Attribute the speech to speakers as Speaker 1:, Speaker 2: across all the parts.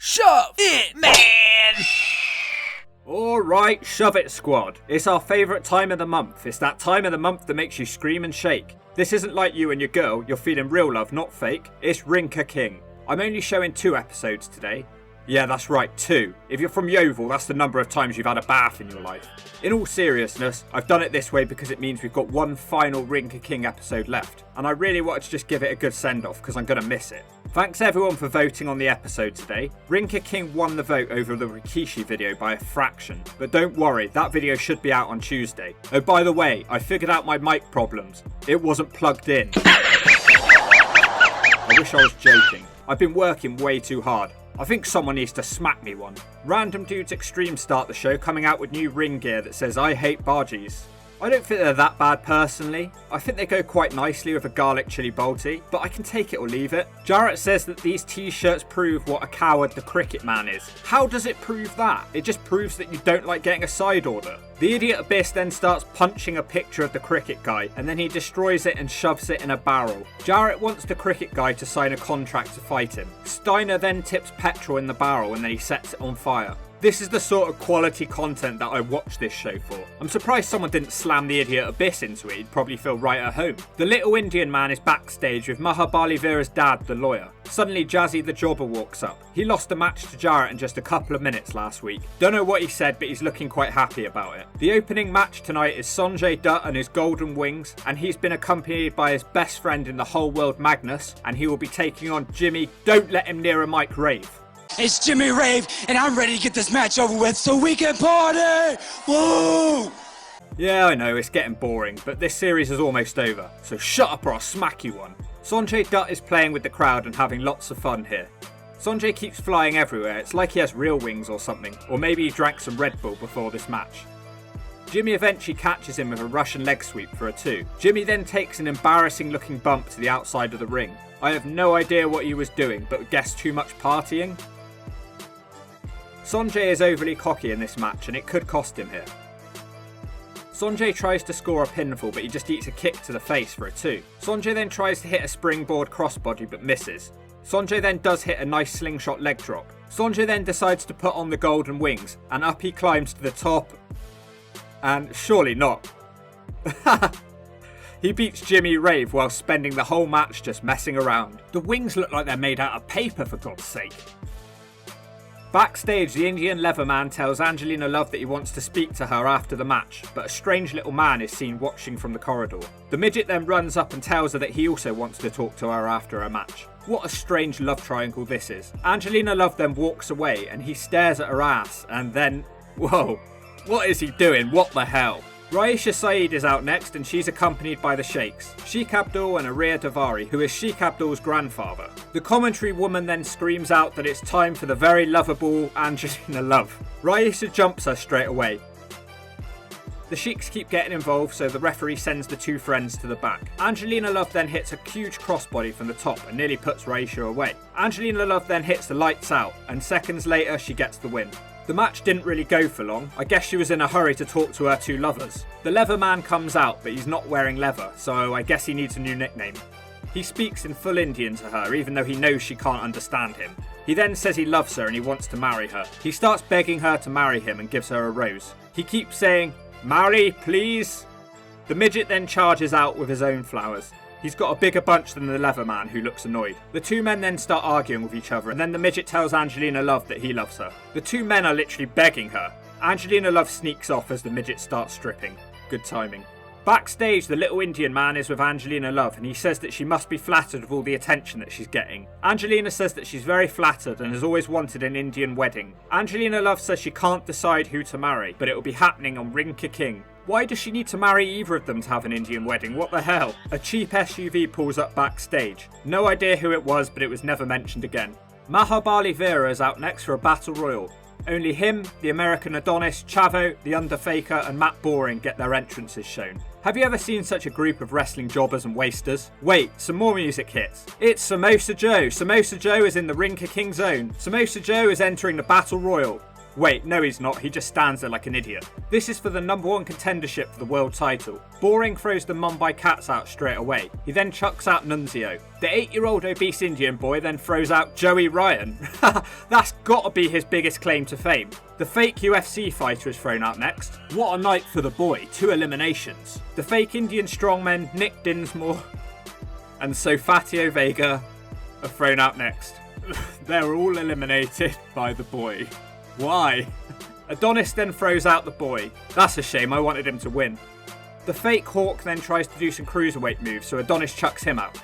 Speaker 1: Shove it, man!
Speaker 2: Alright, shove it squad. It's our favourite time of the month. It's that time of the month that makes you scream and shake. This isn't like you and your girl, you're feeling real love, not fake. It's Rinka King. I'm only showing 2 episodes today. Yeah, that's right, 2. If you're from Yeovil, that's the number of times you've had a bath in your life. In all seriousness, I've done it this way because it means we've got one final Rinka King episode left. And I really wanted to just give it a good send-off because I'm going to miss it. Thanks everyone for voting on the episode today. Rinka King won the vote over the Rikishi video by a fraction. But don't worry, that video should be out on Tuesday. Oh, by the way, I figured out my mic problems. It wasn't plugged in. I wish I was joking. I've been working way too hard. I think someone needs to smack me one. Random Dudes Extreme start the show coming out with new ring gear that says I hate bargies. I don't think they're that bad personally. I think they go quite nicely with a garlic chili bolty, but I can take it or leave it. Jarrett says that these t-shirts prove what a coward the cricket man is. How does it prove that? It just proves that you don't like getting a side order. The idiot Abyss then starts punching a picture of the cricket guy, and then he destroys it and shoves it in a barrel. Jarrett wants the cricket guy to sign a contract to fight him. Steiner then tips petrol in the barrel and then he sets it on fire. This is the sort of quality content that I watch this show for. I'm surprised someone didn't slam the idiot Abyss into it, he'd probably feel right at home. The little Indian man is backstage with Mahabali Veera's dad, the lawyer. Suddenly Jazzy the jobber walks up. He lost a match to Jarrett in just a couple of minutes last week. Don't know what he said, but he's looking quite happy about it. The opening match tonight is Sanjay Dutt and his Golden Wings, and he's been accompanied by his best friend in the whole world, Magnus, and he will be taking on Jimmy, don't let him near a mic, Rave.
Speaker 1: It's Jimmy Rave, and I'm ready to get this match over with so we can party! Woo!
Speaker 2: Yeah, I know, it's getting boring, but this series is almost over, so shut up or I'll smack you one. Sanjay Dutt is playing with the crowd and having lots of fun here. Sanjay keeps flying everywhere, it's like he has real wings or something, or maybe he drank some Red Bull before this match. Jimmy eventually catches him with a Russian leg sweep for a 2. Jimmy then takes an embarrassing looking bump to the outside of the ring. I have no idea what he was doing, but guess too much partying? Sanjay is overly cocky in this match and it could cost him here. Sanjay tries to score a pinfall but he just eats a kick to the face for a 2. Sanjay then tries to hit a springboard crossbody but misses. Sanjay then does hit a nice slingshot leg drop. Sanjay then decides to put on the Golden Wings and up he climbs to the top. And surely not. He beats Jimmy Rave while spending the whole match just messing around. The wings look like they're made out of paper for God's sake. Backstage, the Indian Leatherman tells Angelina Love that he wants to speak to her after the match, but a strange little man is seen watching from the corridor. The midget then runs up and tells her that he also wants to talk to her after a match. What a strange love triangle this is. Angelina Love then walks away and he stares at her ass and then... Whoa, what is he doing? What the hell? Raisha Saeed is out next and she's accompanied by the Sheikhs, Sheikh Abdul and Arya Davari, who is Sheikh Abdul's grandfather. The commentary woman then screams out that it's time for the very lovable Angelina Love. Raisha jumps her straight away. The Sheikhs keep getting involved, so the referee sends the 2 friends to the back. Angelina Love then hits a huge crossbody from the top and nearly puts Raisha away. Angelina Love then hits the lights out and seconds later she gets the win. The match didn't really go for long. I guess she was in a hurry to talk to her 2 lovers. The leather man comes out, but he's not wearing leather, so I guess he needs a new nickname. He speaks in full Indian to her, even though he knows she can't understand him. He then says he loves her and he wants to marry her. He starts begging her to marry him and gives her a rose. He keeps saying, "Marry, please." The midget then charges out with his own flowers. He's got a bigger bunch than the leather man, who looks annoyed. The 2 men then start arguing with each other and then the midget tells Angelina Love that he loves her. The 2 men are literally begging her. Angelina Love sneaks off as the midget starts stripping. Good timing. Backstage, the little Indian man is with Angelina Love and he says that she must be flattered with all the attention that she's getting. Angelina says that she's very flattered and has always wanted an Indian wedding. Angelina Love says she can't decide who to marry, but it will be happening on Rinka King. Why does she need to marry either of them to have an Indian wedding? What the hell? A cheap SUV pulls up backstage. No idea who it was, but it was never mentioned again. Mahabali Veera is out next for a battle royal. Only him, the American Adonis, Chavo, the Underfaker and Matt Boring get their entrances shown. Have you ever seen such a group of wrestling jobbers and wasters? Wait, some more music hits. It's Samosa Joe. Samosa Joe is in the Rinka King zone. Samosa Joe is entering the battle royal. Wait, no he's not, he just stands there like an idiot. This is for the number 1 contendership for the world title. Boring throws the Mumbai Cats out straight away. He then chucks out Nunzio. The 8-year-old obese Indian boy then throws out Joey Ryan. That's gotta be his biggest claim to fame. The fake UFC fighter is thrown out next. What a night for the boy, 2 eliminations. The fake Indian strongmen Nick Dinsmore and Sofatio Vega are thrown out next. They're all eliminated by the boy. Why? Adonis then throws out the boy. That's a shame, I wanted him to win. The fake Hawk then tries to do some cruiserweight moves, so Adonis chucks him out.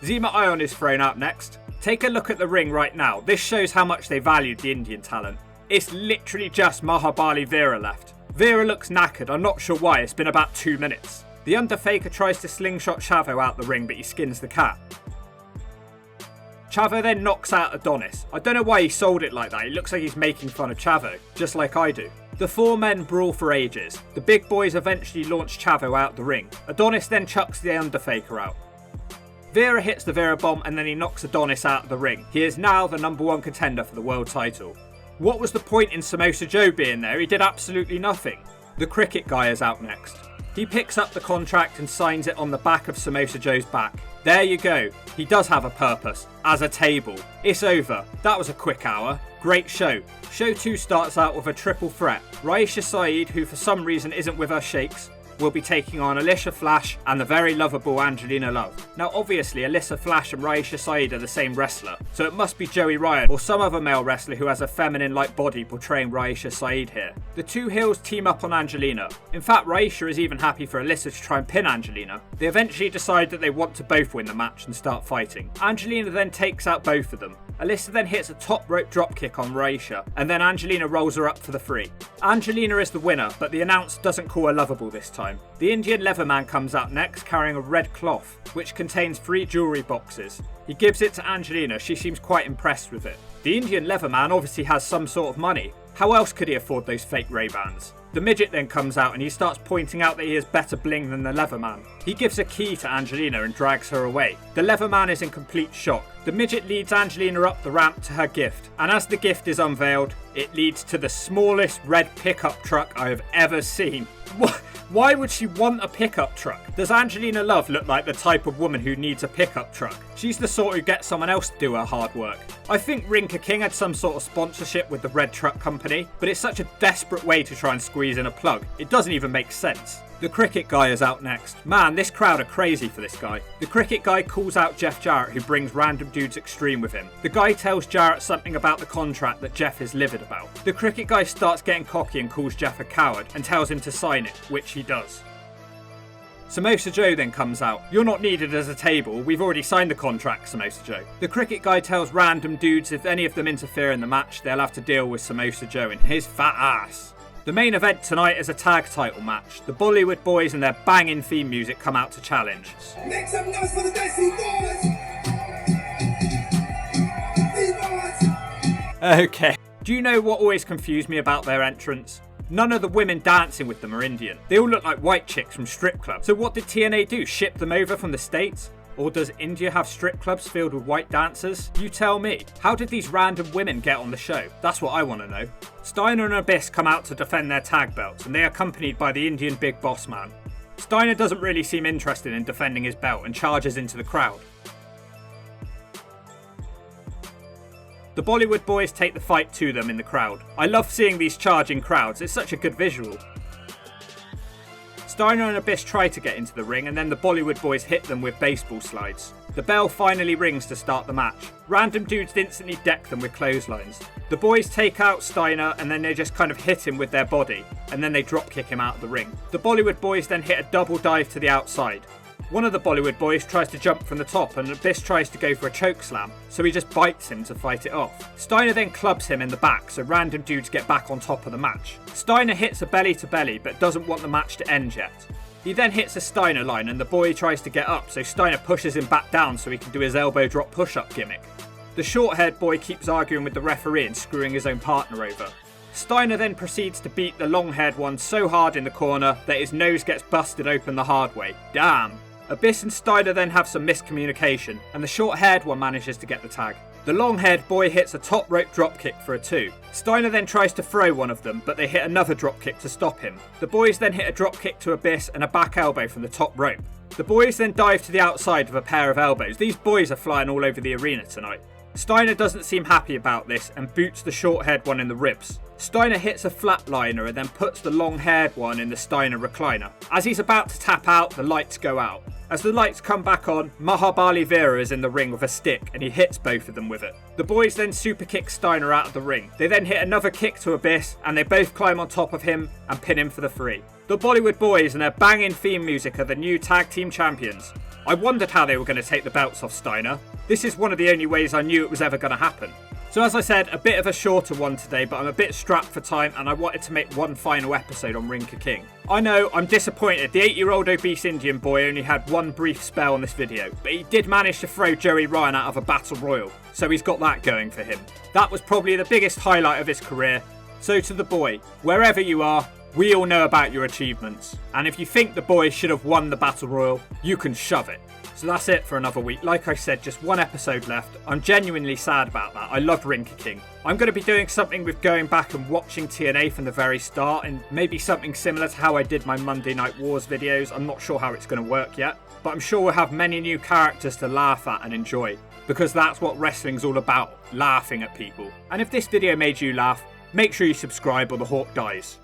Speaker 2: Zema Ion is thrown out next. Take a look at the ring right now. This shows how much they valued the Indian talent. It's literally just Mahabali Veera left. Veera looks knackered, I'm not sure why, it's been about 2 minutes. The Underfaker tries to slingshot Chavo out the ring, but he skins the cat. Chavo then knocks out Adonis. I don't know why he sold it like that, it looks like he's making fun of Chavo, just like I do. The 4 men brawl for ages. The big boys eventually launch Chavo out the ring. Adonis then chucks the Underfaker out. Veera hits the Veera bomb and then he knocks Adonis out of the ring. He is now the number 1 contender for the world title. What was the point in Samosa Joe being there? He did absolutely nothing. The cricket guy is out next. He picks up the contract and signs it on the back of Samosa Joe's back. There you go. He does have a purpose. As a table. It's over. That was a quick hour. Great show. Show 2 starts out with a triple threat. Raisha Saeed, who for some reason isn't with us sheikhs, will be taking on Alicia Flash and the very lovable Angelina Love. Now obviously Alicia Flash and Raisha Saeed are the same wrestler, so it must be Joey Ryan or some other male wrestler who has a feminine-like body portraying Raisha Saeed here. The 2 heels team up on Angelina. In fact, Raisha is even happy for Alyssa to try and pin Angelina. They eventually decide that they want to both win the match and start fighting. Angelina then takes out both of them. Alyssa then hits a top rope dropkick on Raisha, and then Angelina rolls her up for the 3. Angelina is the winner, but the announcer doesn't call her lovable this time. The Indian Leatherman comes out next carrying a red cloth, which contains 3 jewellery boxes. He gives it to Angelina, she seems quite impressed with it. The Indian Leatherman obviously has some sort of money. How else could he afford those fake Ray-Bans? The midget then comes out and he starts pointing out that he has better bling than the Leatherman. He gives a key to Angelina and drags her away. The Leatherman is in complete shock. The midget leads Angelina up the ramp to her gift, and as the gift is unveiled, it leads to the smallest red pickup truck I have ever seen. Why would she want a pickup truck? Does Angelina Love look like the type of woman who needs a pickup truck? She's the sort who gets someone else to do her hard work. I think Rinka King had some sort of sponsorship with the Red Truck Company, but it's such a desperate way to try and squeeze in a plug. It doesn't even make sense. The cricket guy is out next. Man, this crowd are crazy for this guy. The cricket guy calls out Jeff Jarrett, who brings random dudes extreme with him. The guy tells Jarrett something about the contract that Jeff is livid about. The cricket guy starts getting cocky and calls Jeff a coward and tells him to sign it, which he does. Samosa Joe then comes out. You're not needed as a table, we've already signed the contract, Samosa Joe. The cricket guy tells random dudes if any of them interfere in the match, they'll have to deal with Samosa Joe and his fat ass. The main event tonight is a tag title match. The Bollywood Boys and their banging theme music come out to challenge.
Speaker 3: Make some noise for the Decay boys!
Speaker 2: Okay. Do you know what always confused me about their entrance? None of the women dancing with them are Indian. They all look like white chicks from strip clubs. So what did TNA do? Ship them over from the States? Or does India have strip clubs filled with white dancers? You tell me. How did these random women get on the show? That's what I want to know. Steiner and Abyss come out to defend their tag belts, and they are accompanied by the Indian big boss man. Steiner doesn't really seem interested in defending his belt and charges into the crowd. The Bollywood Boys take the fight to them in the crowd. I love seeing these charging crowds, it's such a good visual. Steiner and Abyss try to get into the ring and then the Bollywood Boys hit them with baseball slides. The bell finally rings to start the match. Random dudes instantly deck them with clotheslines. The boys take out Steiner and then they just kind of hit him with their body and then they drop kick him out of the ring. The Bollywood Boys then hit a double dive to the outside. One of the Bollywood Boys tries to jump from the top and Abyss tries to go for a choke slam, so he just bites him to fight it off. Steiner then clubs him in the back, so random dudes get back on top of the match. Steiner hits a belly to belly but doesn't want the match to end yet. He then hits a Steiner line and the boy tries to get up, so Steiner pushes him back down so he can do his elbow drop push-up gimmick. The short-haired boy keeps arguing with the referee and screwing his own partner over. Steiner then proceeds to beat the long-haired one so hard in the corner that his nose gets busted open the hard way. Damn. Abyss and Steiner then have some miscommunication, and the short-haired one manages to get the tag. The long-haired boy hits a top rope dropkick for a 2. Steiner then tries to throw one of them, but they hit another dropkick to stop him. The boys then hit a dropkick to Abyss and a back elbow from the top rope. The boys then dive to the outside with a pair of elbows. These boys are flying all over the arena tonight. Steiner doesn't seem happy about this and boots the short-haired one in the ribs. Steiner hits a flatliner and then puts the long-haired one in the Steiner recliner. As he's about to tap out, the lights go out. As the lights come back on, Mahabali Veera is in the ring with a stick and he hits both of them with it. The boys then super kick Steiner out of the ring. They then hit another kick to Abyss and they both climb on top of him and pin him for the 3. The Bollywood Boys and their banging theme music are the new tag team champions. I wondered how they were going to take the belts off Steiner. This is one of the only ways I knew it was ever going to happen. So as I said, a bit of a shorter one today, but I'm a bit strapped for time and I wanted to make one final episode on Ring Ka King. I know, I'm disappointed. The 8-year-old obese Indian boy only had one brief spell on this video, but he did manage to throw Joey Ryan out of a battle royal, so he's got that going for him. That was probably the biggest highlight of his career. So to the boy, wherever you are, we all know about your achievements. And if you think the boy should have won the battle royal, you can shove it. So that's it for another week. Like I said, just one episode left. I'm genuinely sad about that. I love Ring Ka King. I'm going to be doing something with going back and watching TNA from the very start, and maybe something similar to how I did my Monday Night Wars videos. I'm not sure how it's going to work yet, but I'm sure we'll have many new characters to laugh at and enjoy, because that's what wrestling's all about, laughing at people. And if this video made you laugh, make sure you subscribe or the hawk dies.